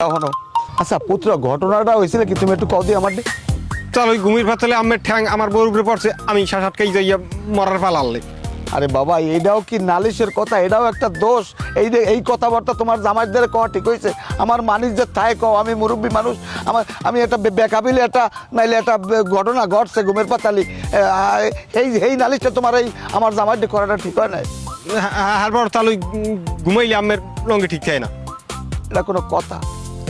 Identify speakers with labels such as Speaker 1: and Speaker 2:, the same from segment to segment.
Speaker 1: এখনো আচ্ছা পুত্র ঘটনাটা হয়েছিল কি তুমি একটু কও দি আমার দিকে।
Speaker 2: চল ওই ঘুমির পাতলে আমের ঠ্যাং আমার বউর উপরে পড়ছে, আমি শাসাটকেই যাইয়া মরার পালালে।
Speaker 1: আরে বাবা এটাও কি নালিশের কথা, এটাও একটা দোষ। এই যে এই কথাবার্তা তোমার জামাইদের কওয়া ঠিক হয়েছে? আমার মানিস যে তাই কও, আমি মুরব্বী মানুষ, আমি একটা বেকাবিলে একটা নাইলে একটা ঘটনা ঘটছে ঘুমের পাতালি, এই নালিশটা তোমার এই আমার জামাইদের করাটা ঠিক হয় নাই।
Speaker 2: হারবার তাহলে ঘুমাইলে আমের রঙে ঠিক থাকে না।
Speaker 1: এটা কোনো কথা?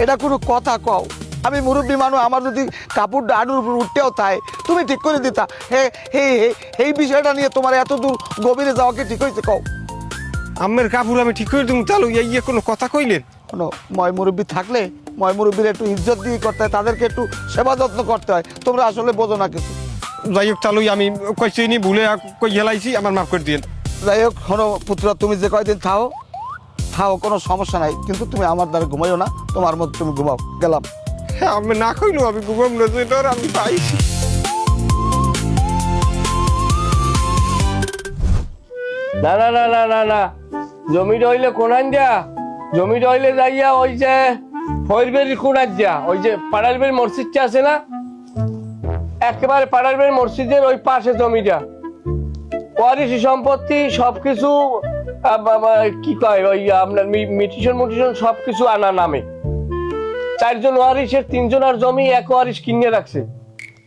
Speaker 1: এটা কোনো কথা কও? আমি মুরব্বী মানুষ, আমার যদি কাপড়টা আডুর উপর উঠতেও তাই তুমি ঠিক করে দিতা। এই বিষয়টা নিয়ে তোমার এত দূর গভীরে যাওয়া কি ঠিক হয়েছে কও?
Speaker 2: আমের কাপড় আমি ঠিক করে দিব, তাহলে ইয়ে কোনো কথা কইলেন?
Speaker 1: কোনো ময় মুরব্বী থাকলে ময় মুরব্বীর একটু ইজ্জত দিয়ে করতে হয়, তাদেরকে একটু সেবা যত্ন করতে হয়। তোমরা আসলে বোঝো না কিছু।
Speaker 2: যাই হোক তাহলে আমি কইছি নি ভুলে কই হেলাইছি, আমার মাফ করে দিন।
Speaker 1: যাই হোক শোনো পুত্র, তুমি যে কয়দিন থাও কোনো সমস্যা নাই, কিন্তু তুমি আমার দ্বারা ঘুমাইও না, তোমার মতো তুমি ঘুমাও। গেলাম।
Speaker 2: হ্যাঁ আমি না কইলো আমি ঘুমাম না, যেটা আমি পাইছি।
Speaker 3: না না না না না না, জমিটা হইলে কোনান দিয়া, জমিটা হইলে যাইয়া ওই যে ফয়রবেরির কোনার দিয়া, ওই যে পাড়ালবের মসজিদটা আছে না, একেবারে পাড়ালবের মসজিদের ওই পাশে জমিটা। ওয়ারিশি সম্পত্তি সবকিছু কি কয় ওই আপনার মিটিশন সবকিছু আনা নামে। 4 জন ওয়ারিশের 3 জনের জমি এক ওয়ারিশ কিনে রাখছে।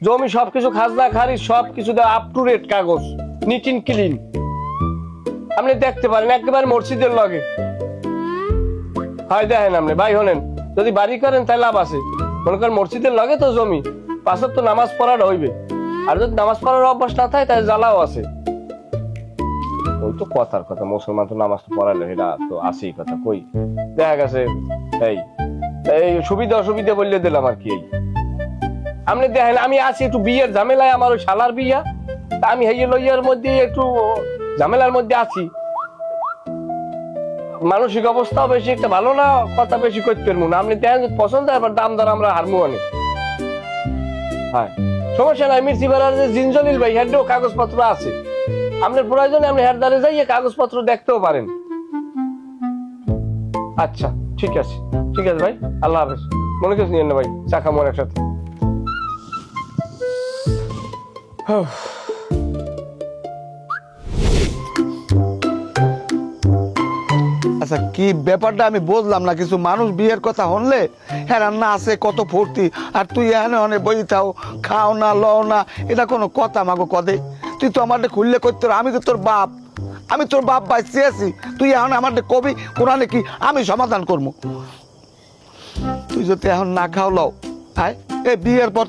Speaker 3: জমি সবকিছু খাজনা খারিজ সবকিছু আপ টু ডেট, কাগজ নিট এন্ড ক্লিন। আপনি দেখতে পারেন একেবারে মসজিদের লগে। হয় দেখেন আপনি ভাই, হলেন যদি বাড়ি করেন তাই লাভ আছে। মনে করেন মসজিদের লগে তো জমি, 5 ওয়াক্ত নামাজ পড়াটা হইবে। আর যদি নামাজ পড়ার অভ্যাস না থাকে তাই জ্বালাও আছে। ওই তো কথার কথা, মুসলমান তো নামাজ পড়ালে এটা তো আছেই কথা। কই দেখা গেছে এই এই সুবিধা অসুবিধা বললে দিলাম আর কি। এই আপনি দেখেন আমি আছি একটু বিয়ের ঝামেলায়, আমার ওই শালার বিয়া, আমি হেয়ে লইয়ার মধ্যে একটু ঝামেলার মধ্যে আছি। মানসিক অবস্থাও বেশি একটা ভালো না, কথা বেশি করতে পারবো না। আপনি দেখেন পছন্দ হয় দাম দর আমরা হারমো অনেক। হ্যাঁ সমস্যা নাই, মির্চি বেড়ার যে জিনজলিল ভাই হেডেও কাগজপত্র আছে। আপনার প্রয়োজনে আপনি হেডদারে যাইয়ে কাগজপত্র দেখতেও পারেন। আচ্ছা ঠিক আছে ঠিক আছে ভাই, আল্লাহ হাফেজ। মনে কিছু নিয়েন না ভাই, চা খামো একসাথে।
Speaker 1: আচ্ছা কি ব্যাপারটা আমি বুঝলাম না কিছু। মানুষ বিয়ের কথা হনলে হ্যাঁ রান্না আছে কত ফুর্তি, আর তুই এখানে অনেক বই থাও, খাও না লও না, এটা কোনো কথা মাগো কদে? তুই তো আমাদের খুললে করতে, আমি তো তোর বাপ, আমি তোর বাপ বাইসে আছি। তুই এখন আমাদের কবি কোরআনে কি আমি সমাধান করবো? তুই যদি এখন না খাও লও, হ্যাঁ এই বিয়ের পর